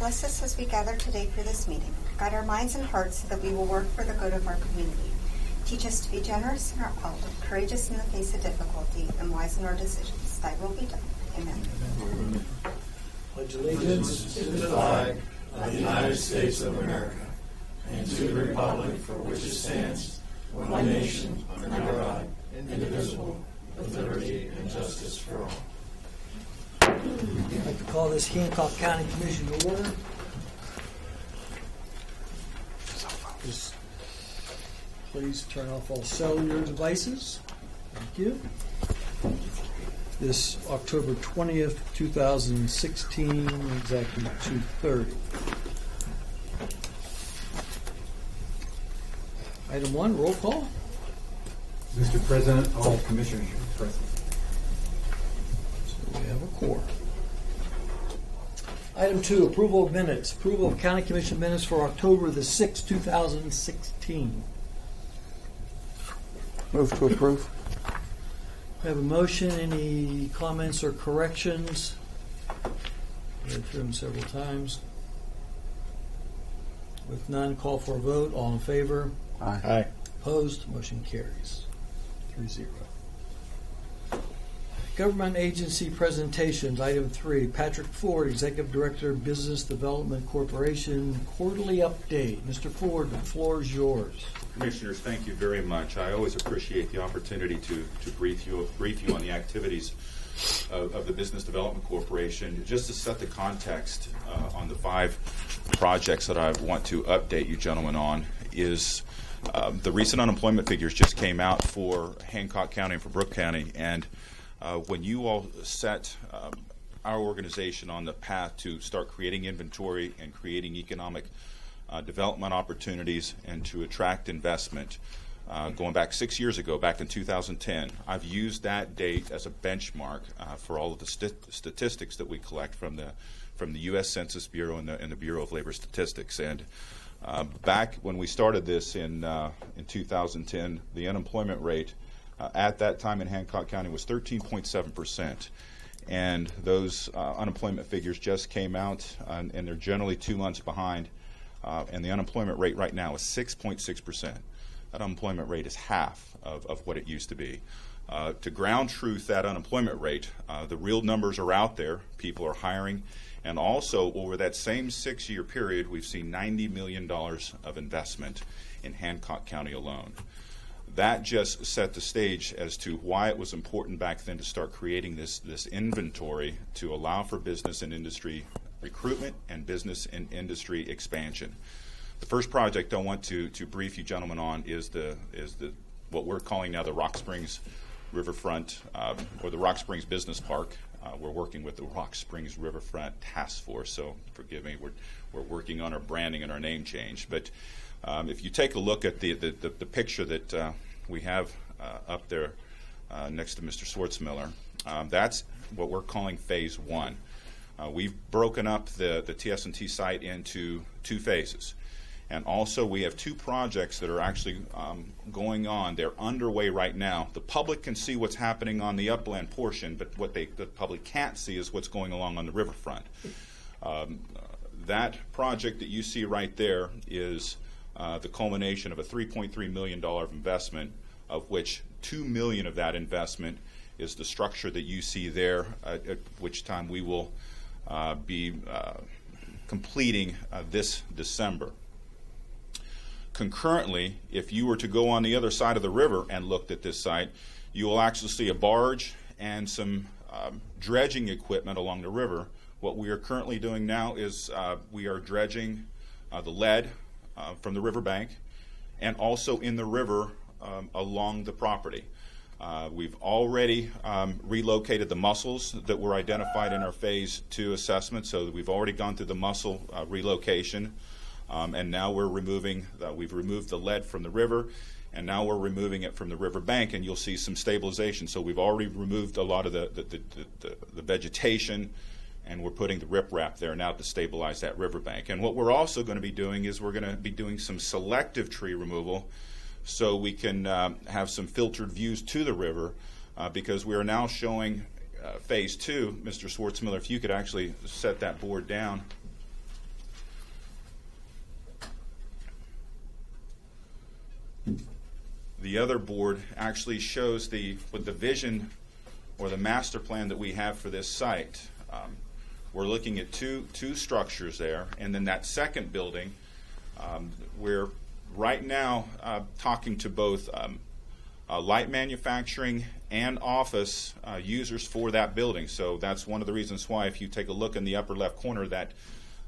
Bless us as we gather today for this meeting. Guide our minds and hearts so that we will work for the good of our community. Teach us to be generous in our outlook, courageous in the face of difficulty, and wise in our decisions. Thy will be done. Amen. Amen. Pledge allegiance to the flag of the United States of America and to the republic for which it stands, one nation, under God, indivisible, with liberty and justice for all. I'd like to call this Hancock County Commission to order. Just please turn off all cellular devices. Thank you. This October 20th, 2016, exactly 2:30. Item 1, roll call. Mr. President, all commissioners are present. So we have a quorum. Item 2, approval of minutes. Approval of County Commission minutes for October the 6th, 2016. Move to approve. We have a motion. Any comments or corrections? Read through them several times. With none, call for a vote. All in favor? Aye. Opposed? Motion carries. 3-0. Government agency presentations. Item 3, Patrick Ford, Executive Director, Business Development Corporation, quarterly update. Mr. Ford, the floor is yours. Commissioners, thank you very much. I always appreciate the opportunity to brief you on the activities of the Business Development Corporation. Just to set the context on the 5 projects that I want to update you gentlemen on is the recent unemployment figures just came out for Hancock County and for Brooke County, and when you all set our organization on the path to start creating inventory and creating economic development opportunities and to attract investment, going back 6 years ago, back in 2010, I've used that date as a benchmark for all of the statistics that we collect from the U.S. Census Bureau and the Bureau of Labor Statistics. And back when we started this in 2010, the unemployment rate at that time in Hancock County was 13.7%. And those unemployment figures just came out, and they're generally 2 months behind. And the unemployment rate right now is 6.6%. That unemployment rate is half of what it used to be. To ground truth that unemployment rate, the real numbers are out there. People are hiring. And also, over that same 6-year period, we've seen $90 million of investment in Hancock County alone. That just set the stage as to why it was important back then to start creating this inventory to allow for business and industry recruitment and business and industry expansion. The first project I want to brief you gentlemen on is what we're calling now the Rock Springs Riverfront or the Rock Springs Business Park. We're working with the Rock Springs Riverfront Task Force, so forgive me, we're working on our branding and our name change. But if you take a look at the picture that we have up there next to Mr. Swartzmiller, that's what we're calling Phase 1. We've broken up the TS&T site into 2 phases. And also we have 2 projects that are actually going on. They're underway right now. The public can see what's happening on the upland portion, but what the public can't see is what's going along on the riverfront. That project that you see right there is the culmination of a $3.3 million investment, of which $2 million of that investment is the structure that you see there, at which time we will be completing this December. Concurrently, if you were to go on the other side of the river and looked at this site, you will actually see a barge and some dredging equipment along the river. What we are currently doing now is we are dredging the lead from the riverbank and also in the river along the property. We've already relocated the mussels that were identified in our Phase 2 assessment, so that we've already gone through the mussel relocation, and now we've removed the lead from the river, and now we're removing it from the riverbank, and you'll see some stabilization. So we've already removed a lot of the vegetation, and we're putting the riprap there now to stabilize that riverbank. And what we're also going to be doing is we're going to be doing some selective tree removal so we can have some filtered views to the river because we are now showing Phase 2. Mr. Swartzmiller, if you could actually set that board down. The other board actually shows what the vision or the master plan that we have for this site. We're looking at two structures there, and then that second building, we're right now talking to both light manufacturing and office users for that building. So that's one of the reasons why, if you take a look in the upper left corner, that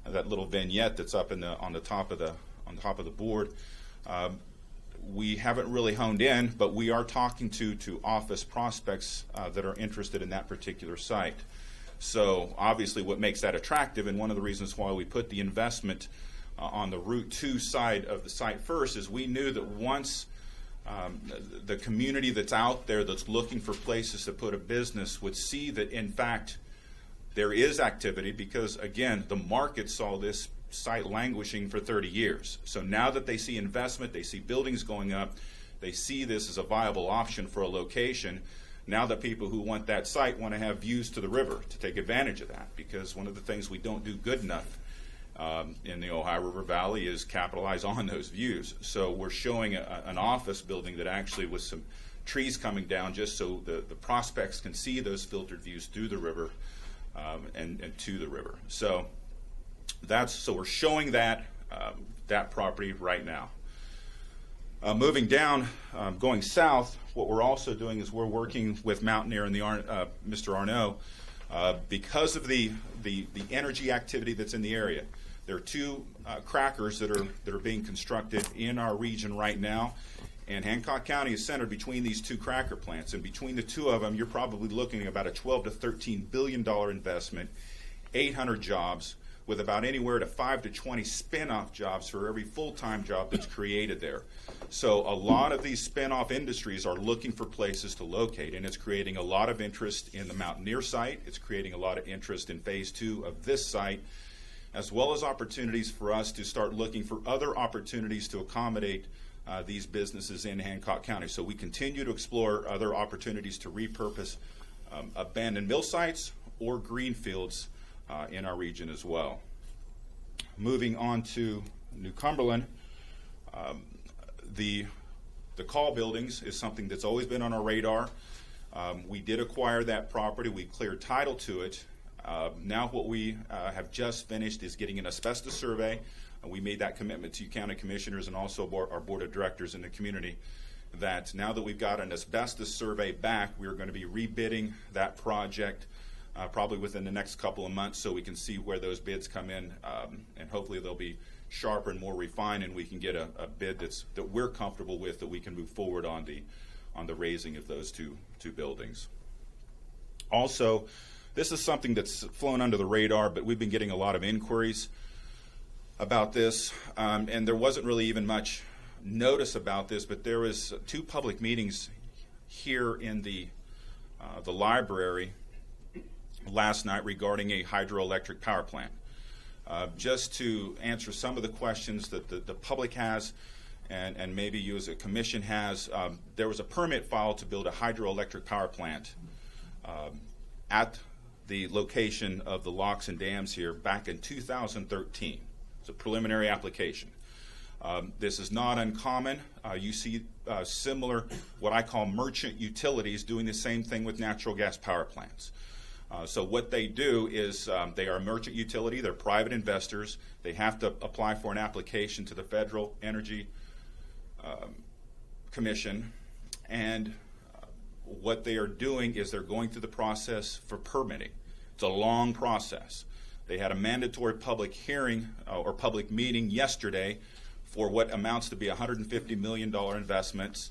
little vignette that's up on the top of the board, we haven't really honed in, but we are talking to office prospects that are interested in that particular site. So obviously what makes that attractive, and one of the reasons why we put the investment on the Route 2 side of the site first, is we knew that once the community that's out there that's looking for places to put a business would see that, in fact, there is activity, because, again, the market saw this site languishing for 30 years. So now that they see investment, they see buildings going up, they see this as a viable option for a location. Now that people who want that site want to have views to the river to take advantage of that, because one of the things we don't do good enough in the Ohio River Valley is capitalize on those views. So we're showing an office building that actually with some trees coming down just so the prospects can see those filtered views through the river and to the river. So we're showing that property right now. Moving down, going south, what we're also doing is we're working with Mountaineer and Mr. Arnaud because of the energy activity that's in the area. There are two crackers that are being constructed in our region right now, and Hancock County is centered between these two cracker plants. And between the two of them, you're probably looking at about a $12 to $13 billion investment, 800 jobs, with about anywhere to 5 to 20 spin-off jobs for every full-time job that's created there. So a lot of these spin-off industries are looking for places to locate, and it's creating a lot of interest in the Mountaineer site. It's creating a lot of interest in phase 2 of this site, as well as opportunities for us to start looking for other opportunities to accommodate these businesses in Hancock County. So we continue to explore other opportunities to repurpose abandoned mill sites or greenfields in our region as well. Moving on to New Cumberland, the call buildings is something that's always been on our radar. We did acquire that property. We cleared title to it. Now what we have just finished is getting an asbestos survey. We made that commitment to you county commissioners and also our board of directors in the community, that now that we've got an asbestos survey back, we're going to be rebidding that project probably within the next couple of months, so we can see where those bids come in, and hopefully they'll be sharper and more refined, and we can get a bid that we're comfortable with, that we can move forward on the raising of those two buildings. Also, this is something that's flown under the radar, but we've been getting a lot of inquiries about this, and there wasn't really even much notice about this, but there was 2 public meetings here in the library last night regarding a hydroelectric power plant. Just to answer some of the questions that the public has, and maybe you as a commission has, there was a permit filed to build a hydroelectric power plant at the location of the locks and dams here back in 2013. It's a preliminary application. This is not uncommon. You see similar, what I call merchant utilities, doing the same thing with natural gas power plants. So what they do is they are a merchant utility. They're private investors. They have to apply for an application to the Federal Energy Commission. And what they are doing is they're going through the process for permitting. It's a long process. They had a mandatory public hearing or public meeting yesterday for what amounts to be $150 million investments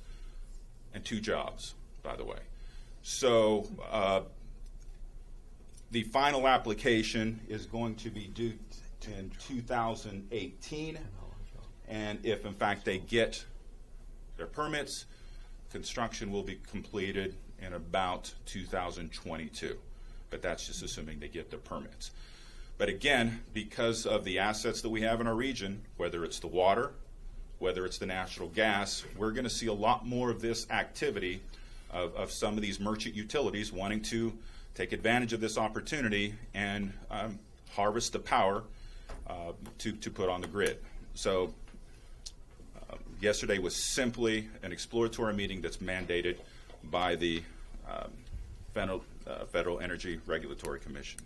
and 2 jobs, by the way. So the final application is going to be due in 2018, and if in fact they get their permits, construction will be completed in about 2022. But that's just assuming they get their permits. But again, because of the assets that we have in our region, whether it's the water, whether it's the natural gas, we're going to see a lot more of this activity of some of these merchant utilities wanting to take advantage of this opportunity and harvest the power to put on the grid. So Yesterday was simply an exploratory meeting that's mandated by the Federal Energy Regulatory Commission.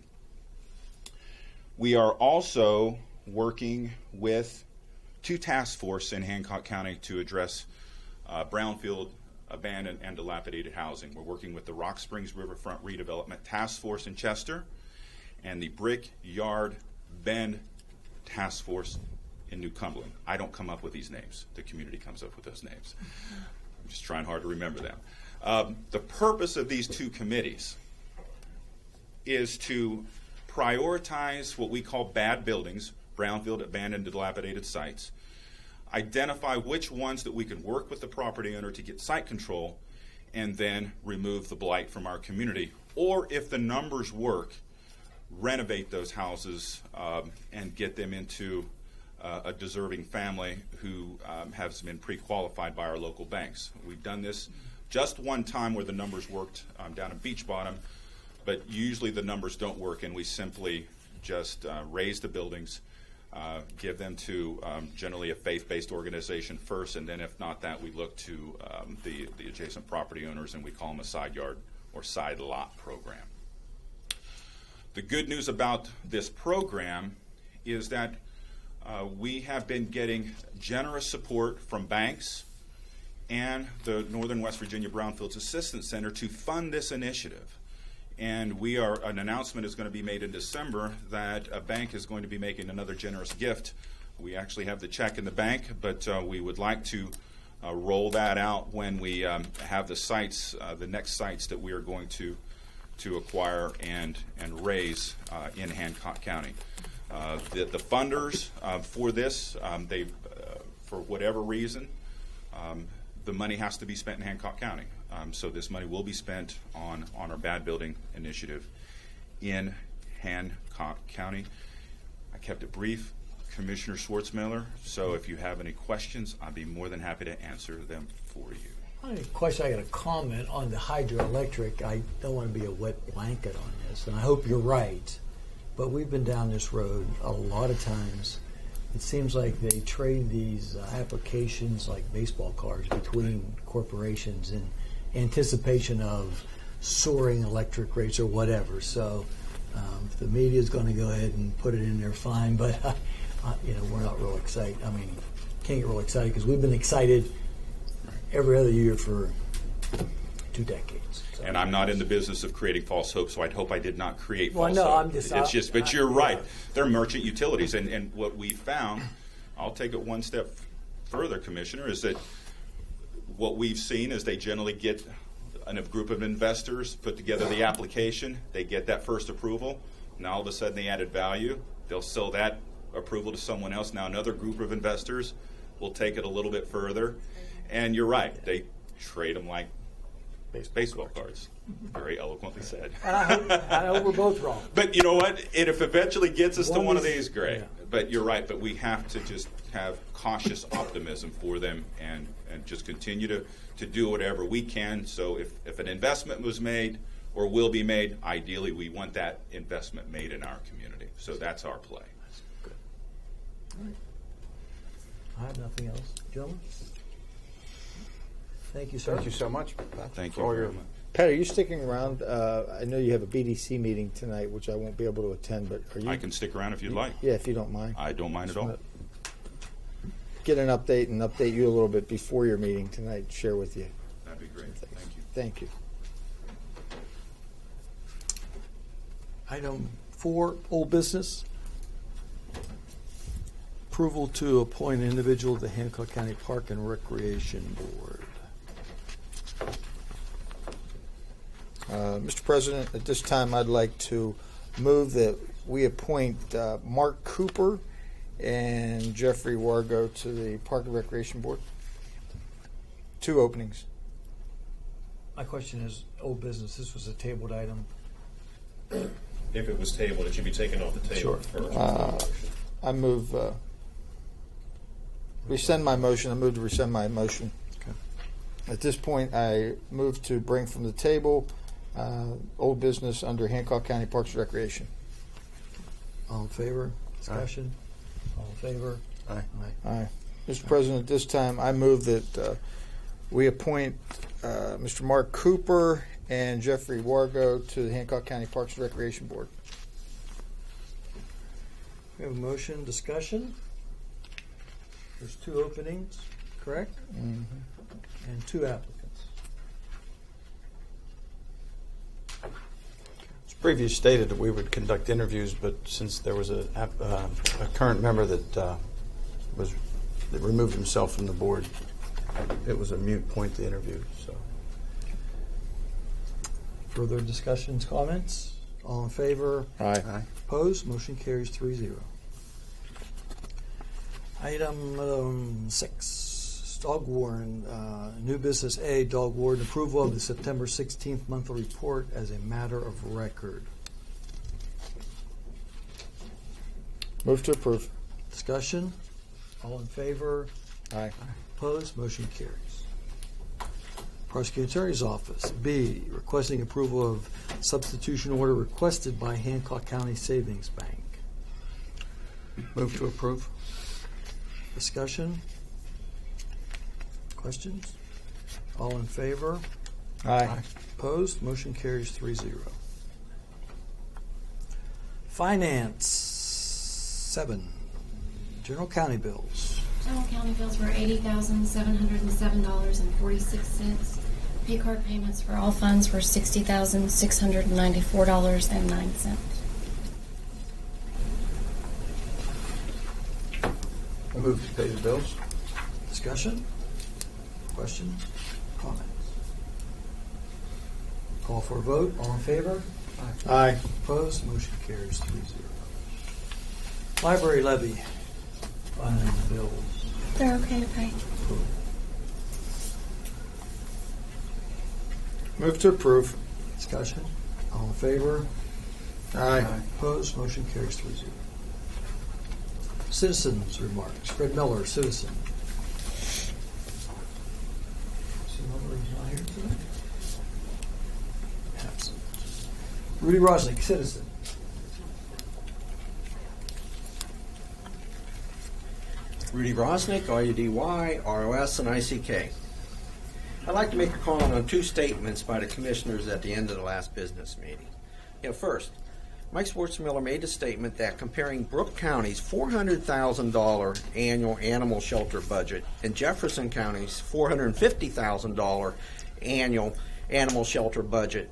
We are also working with 2 task forces in Hancock County to address brownfield, abandoned, and dilapidated housing. We're working with the Rock Springs Riverfront Redevelopment Task Force in Chester and the Brick Yard Bend Task Force in New Cumberland. I don't come up with these names. The community comes up with those names. I'm just trying hard to remember them. The purpose of these 2 committees is to prioritize what we call bad buildings, brownfield, abandoned, dilapidated sites, identify which ones that we can work with the property owner to get site control, and then remove the blight from our community. Or if the numbers work, renovate those houses and get them into a deserving family who has been pre-qualified by our local banks. We've done this just one time where the numbers worked down in Beach Bottom, but usually the numbers don't work, and we simply just raise the buildings, give them to generally a faith-based organization first, and then if not that, we look to the adjacent property owners, and we call them a side yard or side lot program. The good news about this program is that we have been getting generous support from banks and the Northern West Virginia Brownfields Assistance Center to fund this initiative. And an announcement is going to be made in December that a bank is going to be making another generous gift. We actually have the check in the bank, but we would like to roll that out when we have the sites, the next sites that we are going to acquire and raise in Hancock County. The funders for this, for whatever reason, the money has to be spent in Hancock County. So this money will be spent on our bad building initiative in Hancock County. I kept it brief, Commissioner Schwartzmiller, so if you have any questions, I'd be more than happy to answer them for you. I have a question. I got a comment on the hydroelectric. I don't want to be a wet blanket on this, and I hope you're right. But we've been down this road a lot of times. It seems like they trade these applications like baseball cards between corporations in anticipation of soaring electric rates or whatever. So if the media is going to go ahead and put it in there, fine. But we're not real excited. I mean, can't get real excited because we've been excited every other year for 2 decades. So. And I'm not in the business of creating false hope, so I'd hope I did not create false no, hope. I'm just. It's just, but you're right. Yeah. They're merchant utilities, and what we found, I'll take it one step further, Commissioner, is that what we've seen is they generally get a group of investors, put together the application, they get that first approval, now all of a sudden they added value, they'll sell that approval to someone else, now another group of investors will take it a little bit further, and you're right, they trade them like baseball cards. Very eloquently said. And I hope we're both wrong. But you know what? It if eventually gets us to one of is- these, great. yeah. But you're right. But we have to just have cautious optimism for them and just continue to do whatever we can. So if an investment was made or will be made, ideally we want that investment made in our community. So that's our play. Good. All right. I have nothing else. Gentlemen? Thank you, sir. Thank you so much. Thank for you all very your- much. Pat, are you sticking around? I know you have a BDC meeting tonight, which I won't be able to attend, but are you? I can stick around if you'd like. Yeah, if you don't mind. I don't mind at all. Get an update and update you a little bit before your meeting tonight, share with you. That'd be great. Thank you. Thank you. Item 4, old business. Approval to appoint an individual to the Hancock County Park and Recreation Board. Mr. President, at this time, I'd like to move that we appoint Mark Cooper and Jeffrey Wargo to the Park and Recreation Board. 2 openings. My question is, old business, this was a tabled item. If it was tabled, it should be taken off the table first. I move, rescind my motion. I move to rescind my motion. Okay. At this point, I move to bring from the table old business under Hancock County Parks and Recreation. All in favor? Discussion? All in favor? Aye. Aye. Aye. Mr. President, at this time, I move that we appoint Mr. Mark Cooper and Jeffrey Wargo to the Hancock County Parks and Recreation Board. We have a motion, discussion. There's 2 openings, correct? And 2 applicants. It's previously stated that we would conduct interviews, but since there was a current member that removed himself from the board, it was a moot point to interview. So, Further discussions, comments? All in favor? Aye. Opposed? Motion carries 3-0. Item 6, dog warden, new business A, dog warden, approval of the September 16th monthly report as a matter of record. Move to approve. Discussion? All in favor? Aye. Opposed? Motion carries. Prosecuting Attorney's Office, B, requesting approval of substitution order requested by Hancock County Savings Bank. move to approve. Discussion? Questions? All in favor? Aye. Opposed? Motion carries 3-0. Finance, 7, general county bills. General county bills were $80,707.46. Pay card payments for all funds were $60,694.09. I move to pay the bills. Discussion? Questions? Comments? Call for a vote. All in favor? Aye. Opposed? Motion carries 3-0. Library levy. Fund bills. They're okay to pay. Move to approve. Discussion? All in favor? Aye. Opposed? Motion carries 3-0. Citizens' remarks. Fred Miller, citizen. Miller is not here today. Absent. Rudy Rosnick, citizen. Rudy Rosnick, R-U-D-Y, R-O-S, and I-C-K. I'd like to make a comment on 2 statements by the commissioners at the end of the last business meeting. First, Mike Schwartzmiller made a statement that comparing Brooke County's $400,000 annual animal shelter budget and Jefferson County's $450,000 annual animal shelter budget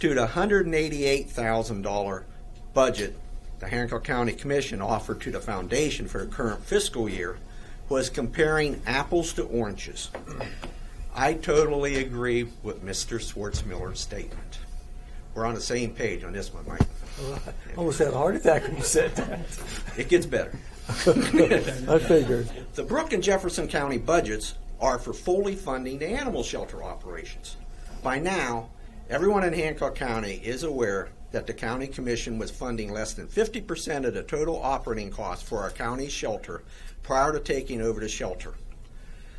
to the $188,000 budget the Hancock County Commission offered to the foundation for the current fiscal year was comparing apples to oranges. I totally agree with Mr. Schwartzmiller's statement. We're on the same page on this one, Mike. I almost had a heart attack when you said that. It gets better. I figured. The Brooke and Jefferson County budgets are for fully funding the animal shelter operations. By now, everyone in Hancock County is aware that the County Commission was funding less than 50% of the total operating costs for our county shelter prior to taking over the shelter.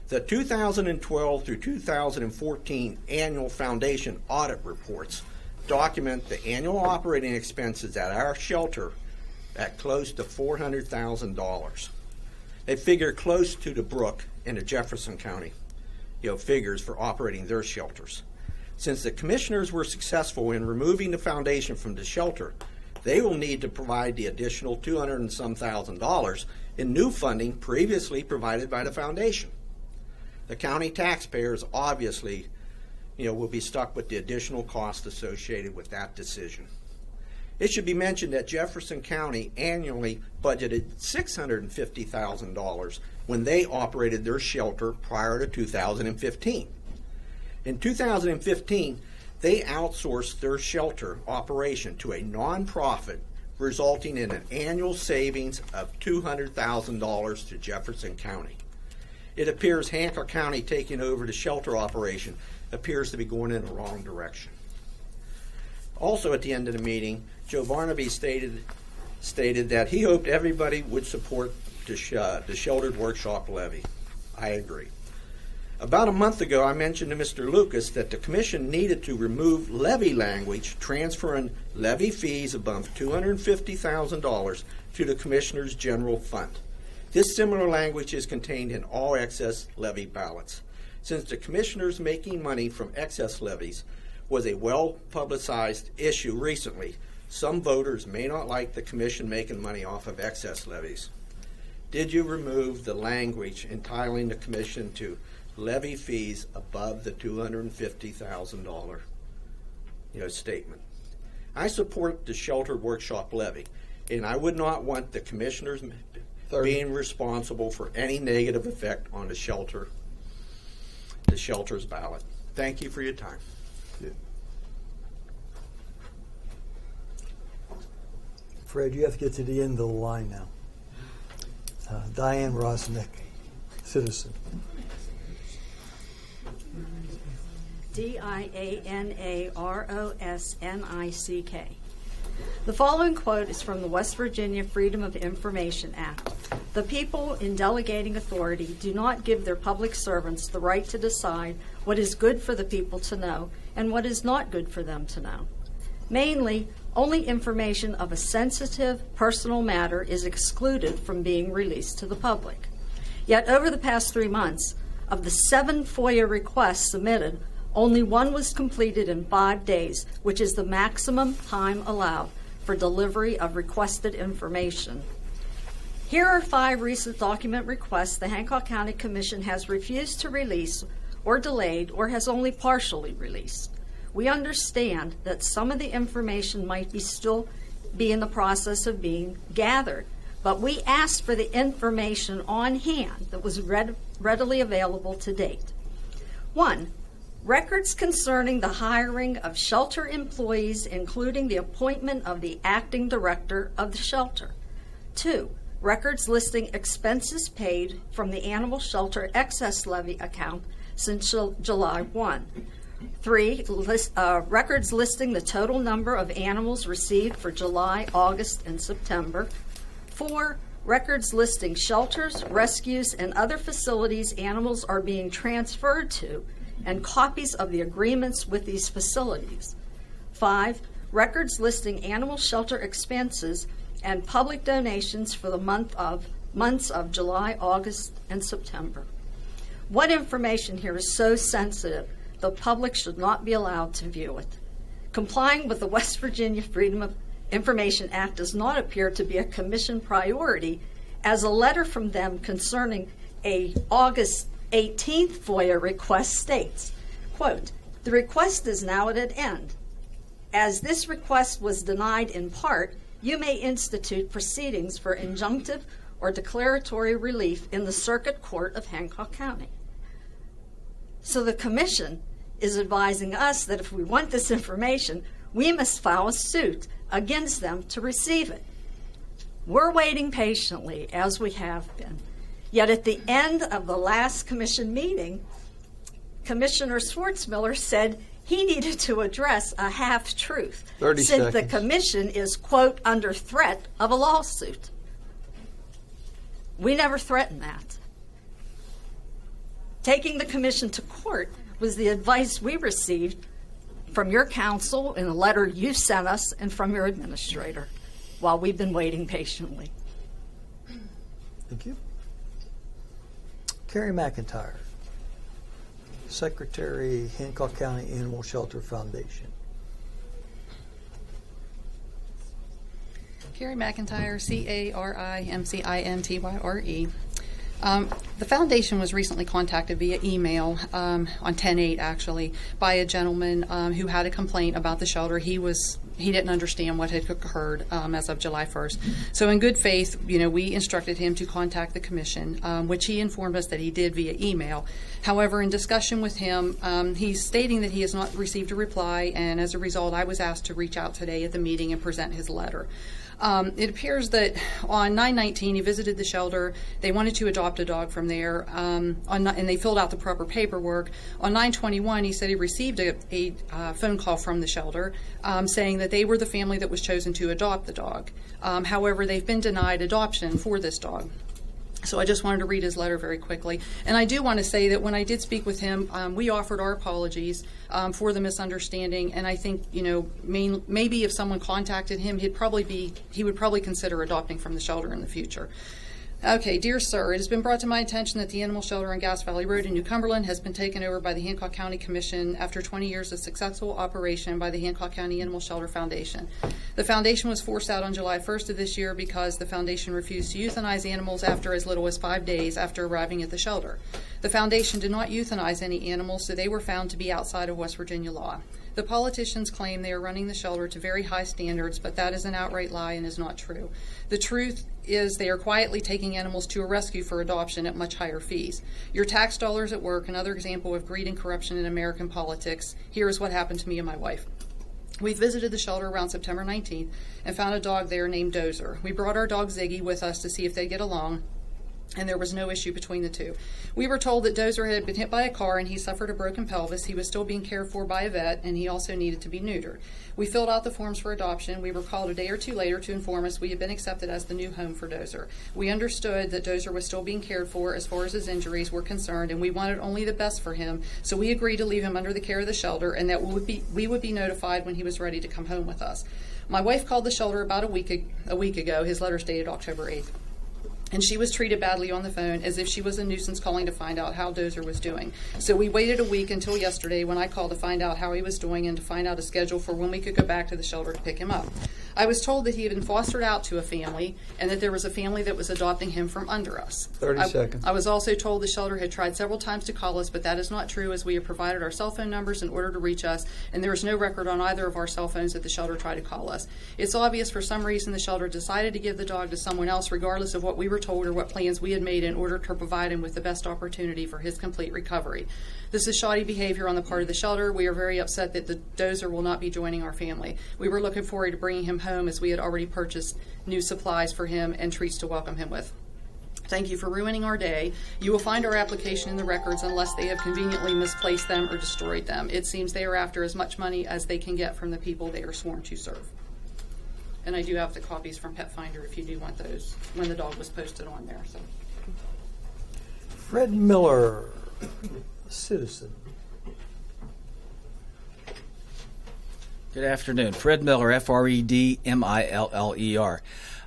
The 2012 through 2014 annual foundation audit reports document the annual operating expenses at our shelter at close to $400,000. They figure close to the Brooke and the Jefferson County figures for operating their shelters. Since the commissioners were successful in removing the foundation from the shelter, they will need to provide the additional $200,000 and some in new funding previously provided by the foundation. The county taxpayers obviously will be stuck with the additional cost associated with that decision. It should be mentioned that Jefferson County annually budgeted $650,000 when they operated their shelter prior to 2015. In 2015, they outsourced their shelter operation to a nonprofit, resulting in an annual savings of $200,000 to Jefferson County. It appears Hancock County taking over the shelter operation appears to be going in the wrong direction. Also at the end of the meeting, Joe Barnaby stated that he hoped everybody would support the sheltered workshop levy. I agree. About a month ago, I mentioned to Mr. Lucas that the Commission needed to remove levy language transferring levy fees above $250,000 to the Commissioner's General Fund. This similar language is contained in all excess levy ballots. Since the commissioners making money from excess levies was a well-publicized issue recently, some voters may not like the commission making money off of excess levies. Did you remove the language entitling the commission to levy fees above the $250,000 statement? I support the shelter workshop levy, and I would not want the commissioners being responsible for any negative effect on the shelter's ballot. Thank you for your time. Fred, you have to get to the end of the line now. Diane Rosnick, citizen. DIANAROSNICK. The following quote is from the West Virginia Freedom of Information Act. The people, in delegating authority, do not give their public servants the right to decide what is good for the people to know and what is not good for them to know. Mainly, only information of a sensitive, personal matter is excluded from being released to the public. Yet over the past 3 months, of the 7 FOIA requests submitted, only 1 was completed in 5 days, which is the maximum time allowed for delivery of requested information. Here are 5 recent document requests the Hancock County Commission has refused to release or delayed or has only partially released. We understand that some of the information might still be in the process of being gathered, but we asked for the information on hand that was readily available to date. 1. Records concerning the hiring of shelter employees, including the appointment of the acting director of the shelter. 2. Records listing expenses paid from the animal shelter excess levy account since July 1. 3. Records listing the total number of animals received for July, August, and September. 4. Records listing shelters, rescues, and other facilities animals are being transferred to, and copies of the agreements with these facilities. 5. Records listing animal shelter expenses and public donations for the months of July, August, and September. What information here is so sensitive the public should not be allowed to view it? Complying with the West Virginia Freedom of Information Act does not appear to be a commission priority, as a letter from them concerning a August 18th FOIA request states, quote, "The request is now at an end. As this request was denied in part, you may institute proceedings for injunctive or declaratory relief in the Circuit Court of Hancock County." So the commission is advising us that if we want this information, we must file a suit against them to receive it. We're waiting patiently, as we have been. Yet at the end of the last commission meeting, Commissioner Schwartzmiller said he needed to address a half-truth, 30 since the seconds. commission is, quote, under threat of a lawsuit. We never threatened that. Taking the commission to court was the advice we received from your counsel in a letter you sent us and from your administrator while we've been waiting patiently. Thank you. Carrie McIntyre, Secretary, Hancock County Animal Shelter Foundation. Carrie McIntyre, CARIMCINTYRE. The foundation was recently contacted via email on 10/8 actually by a gentleman who had a complaint about the shelter. He didn't understand what had occurred as of July 1st. So in good faith, we instructed him to contact the commission, which he informed us that he did via email. However, in discussion with him, he's stating that he has not received a reply, and as a result, I was asked to reach out today at the meeting and present his letter. It appears that on 9/19 he visited the shelter. They wanted to adopt a dog from there, and they filled out the proper paperwork. On 9/21 he said he received a phone call from the shelter saying that they were the family that was chosen to adopt the dog. However, they've been denied adoption for this dog. So I just wanted to read his letter very quickly. And I do want to say that when I did speak with him, we offered our apologies for the misunderstanding. And I think, maybe if someone contacted him, he would probably consider adopting from the shelter in the future. Okay, dear sir, it has been brought to my attention that the animal shelter on Gas Valley Road in New Cumberland has been taken over by the Hancock County Commission after 20 years of successful operation by the Hancock County Animal Shelter Foundation. The foundation was forced out on July 1st of this year because the foundation refused to euthanize animals after as little as 5 days after arriving at the shelter. The foundation did not euthanize any animals, so they were found to be outside of West Virginia law. The politicians claim they are running the shelter to very high standards, but that is an outright lie and is not true. The truth is they are quietly taking animals to a rescue for adoption at much higher fees. Your tax dollars at work, another example of greed and corruption in American politics. Here is what happened to me and my wife. We visited the shelter around September 19th and found a dog there named Dozer. We brought our dog Ziggy with us to see if they'd get along, and there was no issue between the two. We were told that Dozer had been hit by a car and he suffered a broken pelvis. He was still being cared for by a vet, and he also needed to be neutered. We filled out the forms for adoption. We were called a day or two later to inform us we had been accepted as the new home for Dozer. We understood that Dozer was still being cared for as far as his injuries were concerned, and we wanted only the best for him, so we agreed to leave him under the care of the shelter and that we would be notified when he was ready to come home with us. My wife called the shelter about a week ago. His letter dated October 8th. And she was treated badly on the phone as if she was a nuisance calling to find out how Dozer was doing. So we waited a week until yesterday when I called to find out how he was doing and to find out a schedule for when we could go back to the shelter to pick him up. I was told that he had been fostered out to a family and that there was a family that was adopting him from under us. 30 seconds. I was also told the shelter had tried several times to call us, but that is not true as we have provided our cell phone numbers in order to reach us, and there is no record on either of our cell phones that the shelter tried to call us. It's obvious for some reason the shelter decided to give the dog to someone else regardless of what we were told or what plans we had made in order to provide him with the best opportunity for his complete recovery. This is shoddy behavior on the part of the shelter. We are very upset that the Dozer will not be joining our family. We were looking forward to bringing him home as we had already purchased new supplies for him and treats to welcome him with. Thank you for ruining our day. You will find our application in the records unless they have conveniently misplaced them or destroyed them. It seems they are after as much money as they can get from the people they are sworn to serve. And I do have the copies from Pet Finder if you do want those when the dog was posted on there. So. Fred Miller, citizen. Good afternoon. Fred Miller, Fredmiller.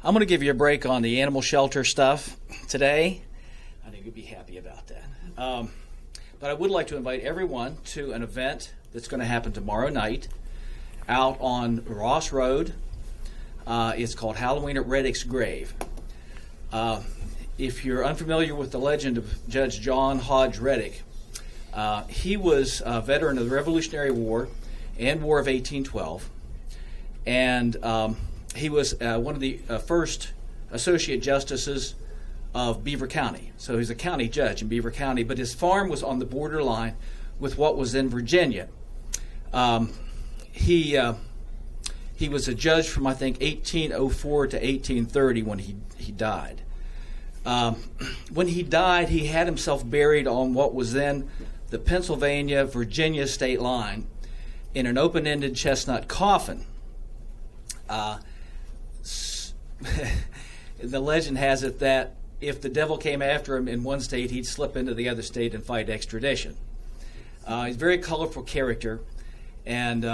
I'm going to give you a break on the animal shelter stuff today. I think you'd be happy about that. But I would like to invite everyone to an event that's going to happen tomorrow night out on Ross Road. It's called Halloween at Reddick's Grave. If you're unfamiliar with the legend of Judge John Hodge Reddick, he was a veteran of the Revolutionary War and War of 1812, and he was one of the first associate justices of Beaver County. So he's a county judge in Beaver County, but his farm was on the borderline with what was in Virginia. He was a judge from, I think, 1804 to 1830 when he died. When he died, he had himself buried on what was then the Pennsylvania-Virginia state line in an open-ended chestnut coffin. The legend has it that if the devil came after him in one state, he'd slip into the other state and fight extradition. He's a very colorful character, and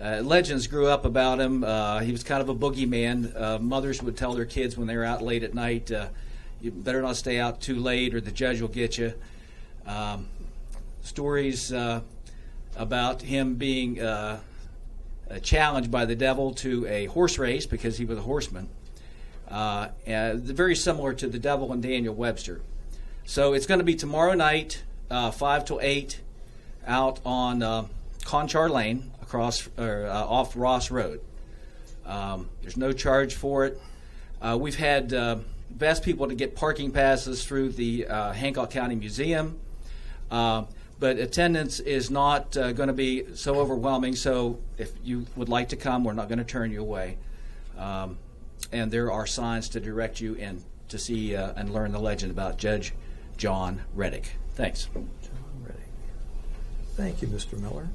legends grew up about him. He was kind of a boogeyman. Mothers would tell their kids when they were out late at night, you better not stay out too late or the judge will get you. Stories about him being challenged by the devil to a horse race because he was a horseman. Very similar to the devil and Daniel Webster. So it's going to be tomorrow night, 5 till 8, out on Conchar Lane, off Ross Road. There's no charge for it. We've had asked people to get parking passes through the Hancock County Museum, but attendance is not going to be so overwhelming. So if you would like to come, we're not going to turn you away. And there are signs to direct you in to see and learn the legend about Judge John Reddick. Thanks. John Reddick. Thank you, Mr. Miller.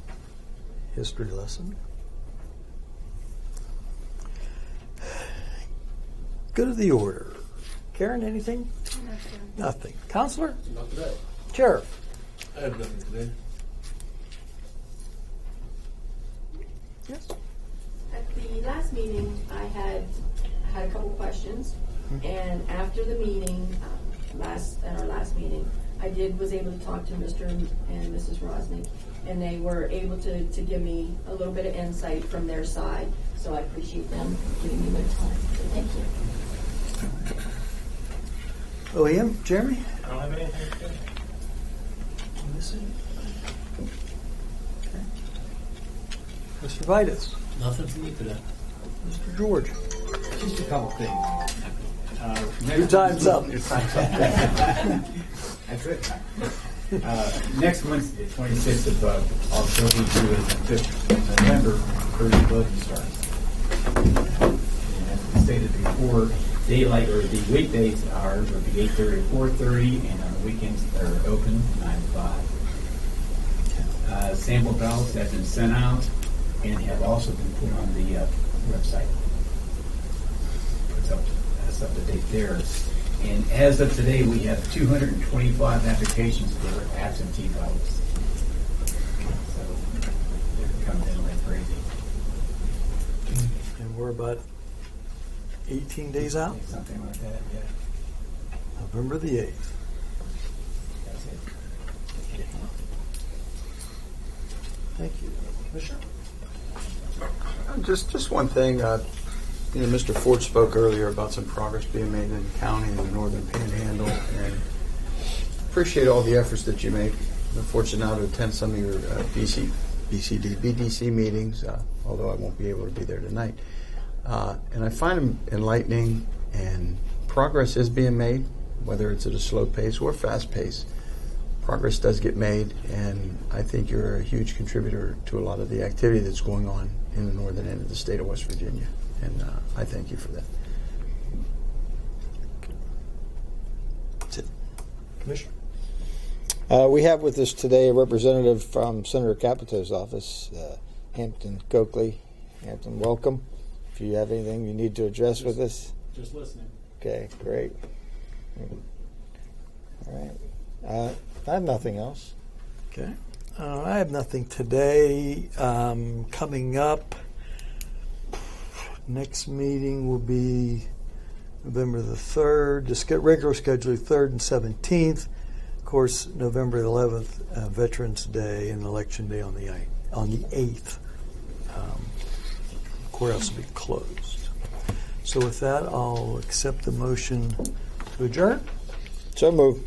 History lesson. Go to the order. Karen, anything? Nothing. Counselor? Not today. Sheriff? I have nothing today. Yes. At the last meeting, I had had a couple questions, and after the meeting, at our last meeting, was able to talk to Mr. and Mrs. Rosnick, and they were able to give me a little bit of insight from their side. So I appreciate them giving me their time. So thank you. Liam, Jeremy? I don't have anything to say. Mr. Vitus? Nothing for me today. Mr. George? Just a couple things. Your time's up. Your time's up. That's it. Next Wednesday, the 26th of October through the 5th of November, early voting starts. And as stated before, daylight or the weekdays hours would be 8:30 to 4:30, and on the weekends they're open 9 to 5. Sample ballots have been sent out and have also been put on the website. That's up to date there. And as of today, we have 225 applications for absentee ballots. So they're coming in like crazy. And we're about 18 days out? Something like that, yeah. November the 8th. That's it. Thank you. Commissioner? Just one thing. Mr. Ford spoke earlier about some progress being made in the county and the Northern Panhandle, and appreciate all the efforts that you make. I'm fortunate now to attend some of your BDC meetings, although I won't be able to be there tonight. And I find them enlightening, and progress is being made, whether it's at a slow pace or fast pace. Progress does get made, and I think you're a huge contributor to a lot of the activity that's going on in the northern end of the state of West Virginia, and I thank you for that. That's it. Commissioner? We have with us today a representative from Senator Capito's office, Hampton Coakley. Hampton, welcome. If you have anything you need to address with us. Just listening. Okay, great. All right. I have nothing else. Okay. I have nothing today. Coming up, next meeting will be November the 3rd. Just get regular schedule 3rd and 17th. Of course, November 11th, Veterans Day, and Election Day on the 8th. Courthouse will be closed. So with that, I'll accept the motion to adjourn. So moved.